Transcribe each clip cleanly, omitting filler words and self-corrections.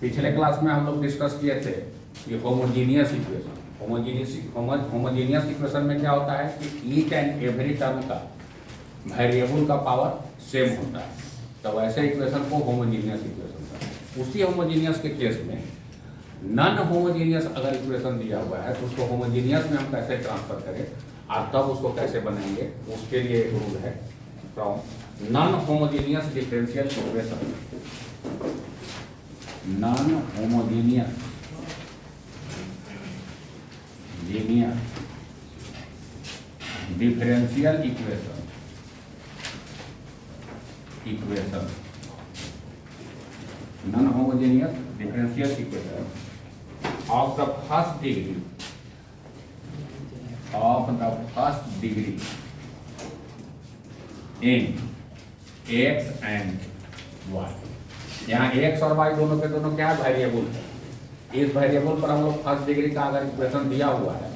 पिछले क्लास में हम लोग डिस्कस किए थे कि होमोजीनियस इक्वेशन। होमोजीनियस इक्वेशन में क्या होता है कि ईच एंड एवरी टर्म का वेरिएबल का पावर सेम होता है, तो वैसे इक्वेशन को होमोजीनियस इक्वेशन कहते हैं। उसी होमोजीनियस के केस में नॉन होमोजीनियस अगर इक्वेशन दिया हुआ है तो उसको होमोजीनियस में हम कैसे ट्रांसफर करें और तब उसको कैसे बनाएंगे, उसके लिए एक रूल है from non homogeneous differential equation. Non homogeneous differential equation non homogeneous differential equation of the first degree in x and y। यहाँ x और y दोनों के दोनों क्या वेरिएबल है। इस वेरिएबल पर हम लोग फर्स्ट डिग्री का अगर इक्वेशन दिया हुआ है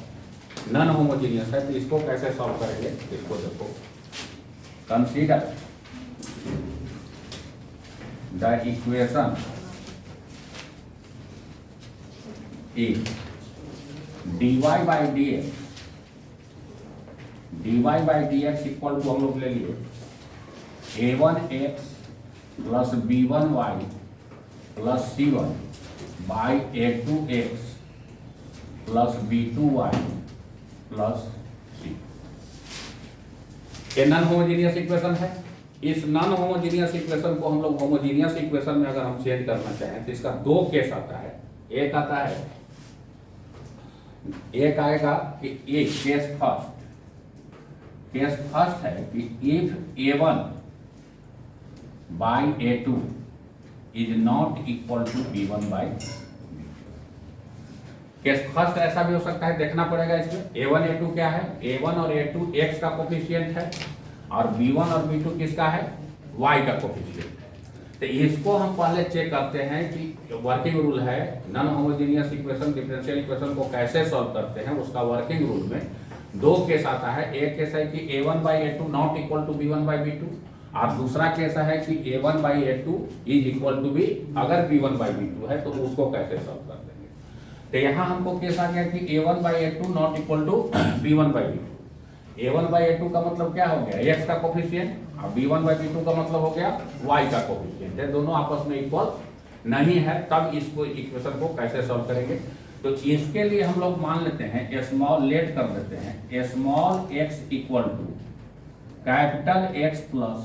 नॉन होमोजीनियस है तो इसको कैसे सॉल्व करेंगे, इसको देखो। Consider the equation is dy by dx equal to हम लोग ले लिए a1x plus b1y plus c1 by a2x plus b2y plus c। ये नॉन होमोजीनियस इक्वेशन है। इस नॉन होमोजीनियस इक्वेशन को हम लोग होमोजीनियस इक्वेशन में अगर हम चेंज करना चाहें तो इसका दो केस आता है। एक आता है, एक आएगा कि ए केस फर्स्ट है कि if a1 by a2 is not equal to b1 by. Case first ऐसा भी हो सकता है, देखना पड़ेगा इसमें a1 a2 क्या है। a1 और a2 x का कोफिशिएंट है और b1 और b2 किसका है, y का कोफिशिएंट है। तो इसको हम पहले चेक करते हैं कि वर्किंग रूल है non homogeneous equation differential equation को कैसे सॉल्व करते हैं। उसका वर्किंग रूल में दो केस आता है। एक केस है कि a1 by a2 not equal to b1 by b2 और दूसरा केस है कि a1 by a2 is equal to b अगर b1 बाई b2 है तो उसको कैसे सॉल्व कर देंगे। तो यहाँ हमको केस आ गया कि a1 by a2 not equal to b1 by b2। a1 by a2 का मतलब क्या हो गया, x का कोफिशिएंट, और b1 बाई b2 का मतलब हो गया y का कोफिशिएंट है। दोनों आपस में इक्वल नहीं है, तब इसको इक्वेशन को कैसे सॉल्व करेंगे। तो इसके लिए हम लोग मान लेते हैं स्मॉल लेट कर देते हैं small x equal to capital X plus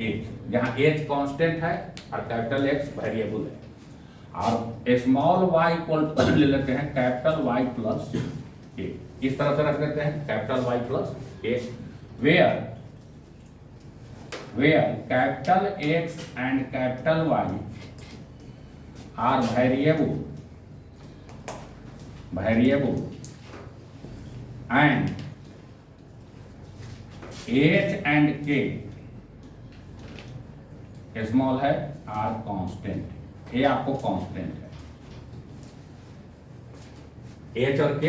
h, जहाँ h कांस्टेंट है और कैपिटल X वेरिएबल है, और स्मॉल y इक्वल ले लेते हैं कैपिटल Y प्लस a। इस तरह से रख देते हैं capital Y plus a, where capital X and capital Y are variable and H and K small है R कांस्टेंट। A आपको कांस्टेंट है, H और K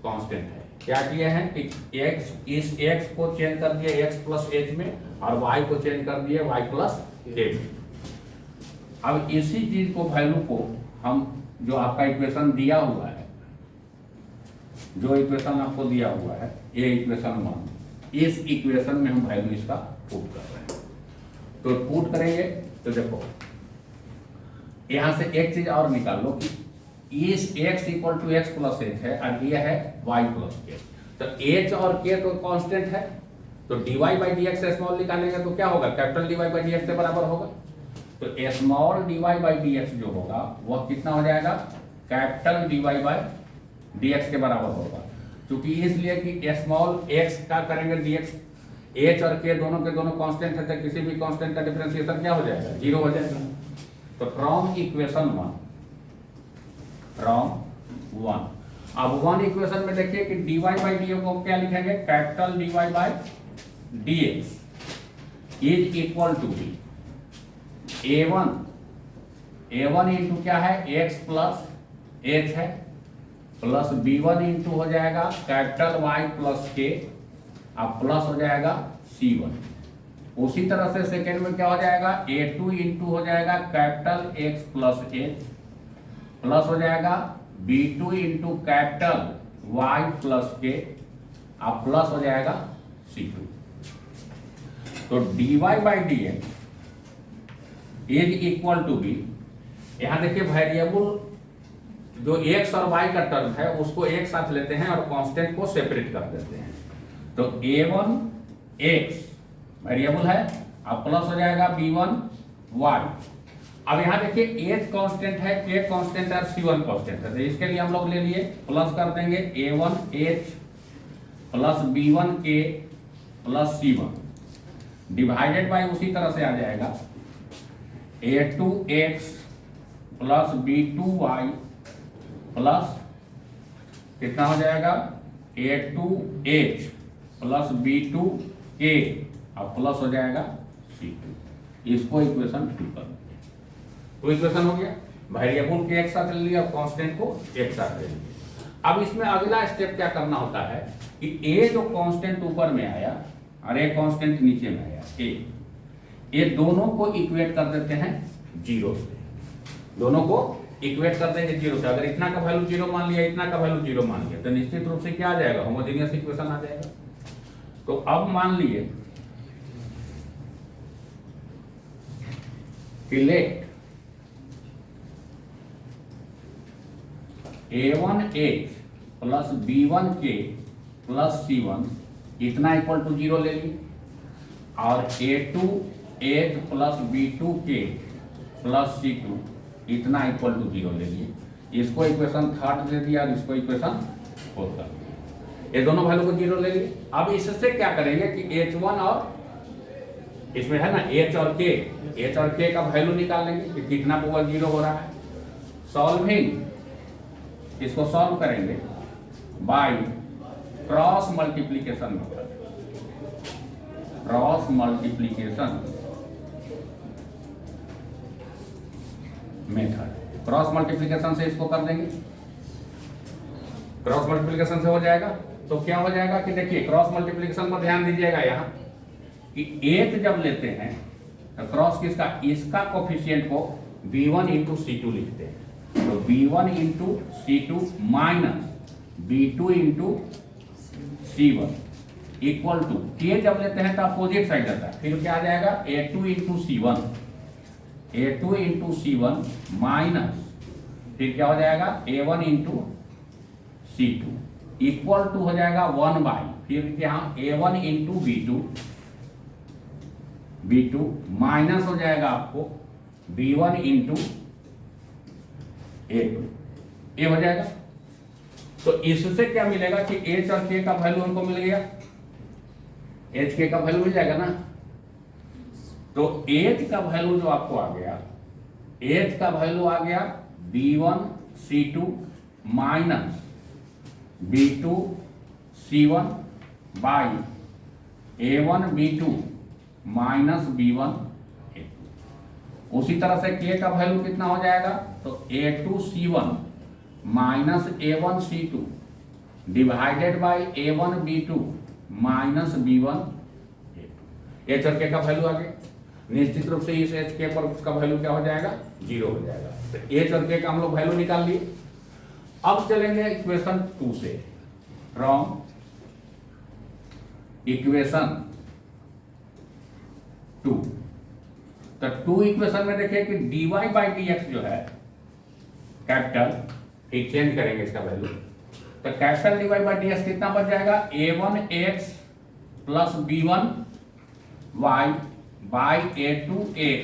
कांस्टेंट है। क्या किए हैं कि x इस x को चेंज कर दिए x प्लस h में और y को चेंज कर दिए y प्लस k में। अब इसी चीज को वैल्यू को हम जो आपका इक्वेशन दिया हुआ है, जो इक्वेशन आपको दिया हुआ है ये इक्वेशन 1, इस इक्वेशन में हम वैल्यू इसका पुट कर रहे हैं। तो पुट करेंगे तो देखो यहां से एक चीज और निकाल लो कि इस x equal to x plus h है और ये है y प्लस k। तो h और k तो कांस्टेंट है, तो dy by d x small निकालेंगे तो क्या होगा, capital dy by d x के बराबर होगा। तो small dy by d x जो होगा वह कितना हो जाएगा, capital dy by d x के बराबर होगा। क्योंकि इसलिए कि स्मॉल x का करेंगे dx, h और k दोनों के दोनों कांस्टेंट है तो किसी भी कांस्टेंट का डिफरेंशिएशन क्या हो जाएगा, 0 हो जाएगा। तो फ्रॉम इक्वेशन 1 अब 1 इक्वेशन में देखिए कि dy बाई डी को क्या लिखेंगे, capital dy by dx is equal to b a1 into क्या है x प्लस h है प्लस b1 इंटू हो जाएगा कैपिटल y प्लस k अब प्लस हो जाएगा c1। उसी तरह से सेकेंड में क्या हो जाएगा, a2 इंटू हो जाएगा capital x plus h plus हो जाएगा B2 into capital Y plus के, अब प्लस हो जाएगा C2। तो dy by d is equal to b, यहां देखिए वेरिएबल जो x और y का टर्म है उसको एक साथ लेते हैं और कांस्टेंट को सेपरेट कर देते हैं। तो a1 x वेरिएबल है, अब प्लस हो जाएगा b1 y। अब यहां देखिए h कांस्टेंट है, k कांस्टेंट है और c1 कांस्टेंट है, तो इसके लिए हम लोग ले लिए प्लस कर देंगे a1 h plus b1 k plus c1 divided by उसी तरह से आ जाएगा a2 x plus b2 y plus कितना हो जाएगा a2 h plus b2 k, अब प्लस हो जाएगा c2। इसको इक्वेशन 2 कर दिया, तो इक्वेशन हो गया, वेरिएबल के एक साथ ले लिया और कांस्टेंट को एक साथ ले लिया। अब इसमें अगला स्टेप क्या करना होता है कि a जो कांस्टेंट ऊपर में आया और a कांस्टेंट नीचे में आया, ये दोनों को इक्वेट कर देते हैं जीरो से, दोनों को इक्वेट कर देंगे जीरो से। अगर इतना का वैल्यू जीरो मान लिया, इतना का वैल्यू जीरो मान लिया, तो निश्चित रूप से क्या आ जाएगा, होमोजेनियस इक्वेशन आ जाएगा। तो अब मान लिए कि late a1h plus b1k plus c1 इतना इक्वल टू जीरो ले लिए, और a2h plus b2k plus c2 इतना इक्वल टू जीरो ले लिए। इसको इक्वेशन 3 दे दिया और इसको इक्वेशन 4 कर दिया, ये दोनों वैल्यू को जीरो ले लिए। अब इससे क्या करेंगे कि h1 और इसमें है ना h और k का वैल्यू निकाल लेंगे कि कितना पावर जीरो हो रहा है। सॉल्विंग, इसको सॉल्व करेंगे by cross multiplication method, cross multiplication से इसको कर देंगे, क्रॉस मल्टीप्लीकेशन से हो जाएगा। तो क्या हो जाएगा कि देखिए क्रॉस मल्टीप्लीकेशन पर ध्यान दीजिएगा यहाँ कि एक जब लेते हैं तो क्रॉस किसका, इसका कोफिशिएंट को b1 इंटू c2 लिखते हैं, तो b1 into c2 minus b2 into c1 equal to के जब लेते हैं तो अपोजिट साइड आता है, फिर क्या आ जाएगा a2 इंटू c1 माइनस फिर क्या हो जाएगा a1 into c2 equal to हो जाएगा 1 बाई फिर यहाँ a1 इंटू b2 माइनस हो जाएगा आपको b1 इंटू a2, ये हो जाएगा। तो इससे क्या मिलेगा कि h और k का वैल्यू हमको मिल गया, h k का वैल्यू मिल जाएगा ना। तो h का वैल्यू जो आपको आ गया, h का वैल्यू आ गया b1 c2 minus b2 c1 by a1 b2 minus b1 a2। उसी तरह से k का वैल्यू कितना हो जाएगा, तो a2 c1 minus a1 c2 divided by a1 b2 minus b1 a2। h और k का वैल्यू आ गया, निश्चित रूप से इस h k पर उसका वैल्यू क्या हो जाएगा, जीरो हो जाएगा। तो h और k का हम लोग वैल्यू निकाल लिए। अब चलेंगे इक्वेशन 2 से, फ्रॉम इक्वेशन 2। तो 2 इक्वेशन में देखिए कि dy बाई dx जो है कैपिटल, एक चेंज करेंगे इसका वैल्यू, तो कैपिटल dy बाई dx कितना बच जाएगा a1x plus b1y by a2x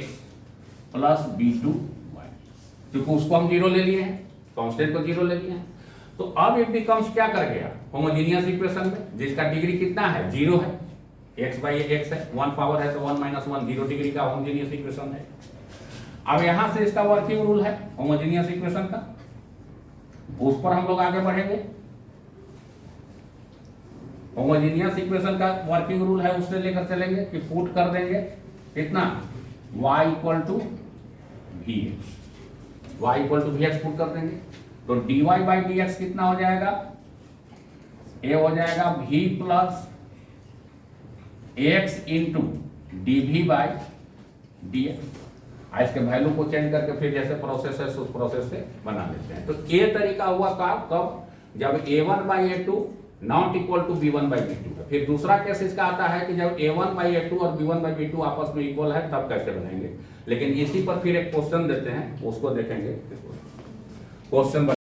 plus b2y, क्योंकि उसको हम जीरो ले लिए हैं, कांस्टेंट को जीरो ले लिए हैं। तो अब इट बिकम्स क्या कर गया होमोजेनियस इक्वेशन में, जिसका डिग्री कितना है, जीरो है, x बाई x है, 1 पावर है तो 1 माइनस 1 0 डिग्री का होमोजेनियस इक्वेशन है। अब यहां से इसका वर्किंग रूल है होमोजेनियस इक्वेशन का, उस पर हम लोग आगे बढ़ेंगे। होमोजेनियस इक्वेशन का वर्किंग रूल है, उससे लेकर चलेंगे कि पुट कर देंगे कितना y equal to vx put कर देंगे, तो dy बाई dx कितना हो जाएगा, ये हो जाएगा v plus x into dv by dx। आज के वैल्यू को चेंज करके फिर जैसे प्रोसेस है उस प्रोसेस से बना लेते हैं। तो ये तरीका हुआ कब जब A1/A2 not equal to B1/B2 है। फिर दूसरा केस इसका आता है कि जब A1/A2 और B1/B2 आपस में इक्वल है तब कैसे बनेंगे। लेकिन इसी पर फिर एक क्वेश्चन देते हैं, उसको देखेंगे। क्वेश्चन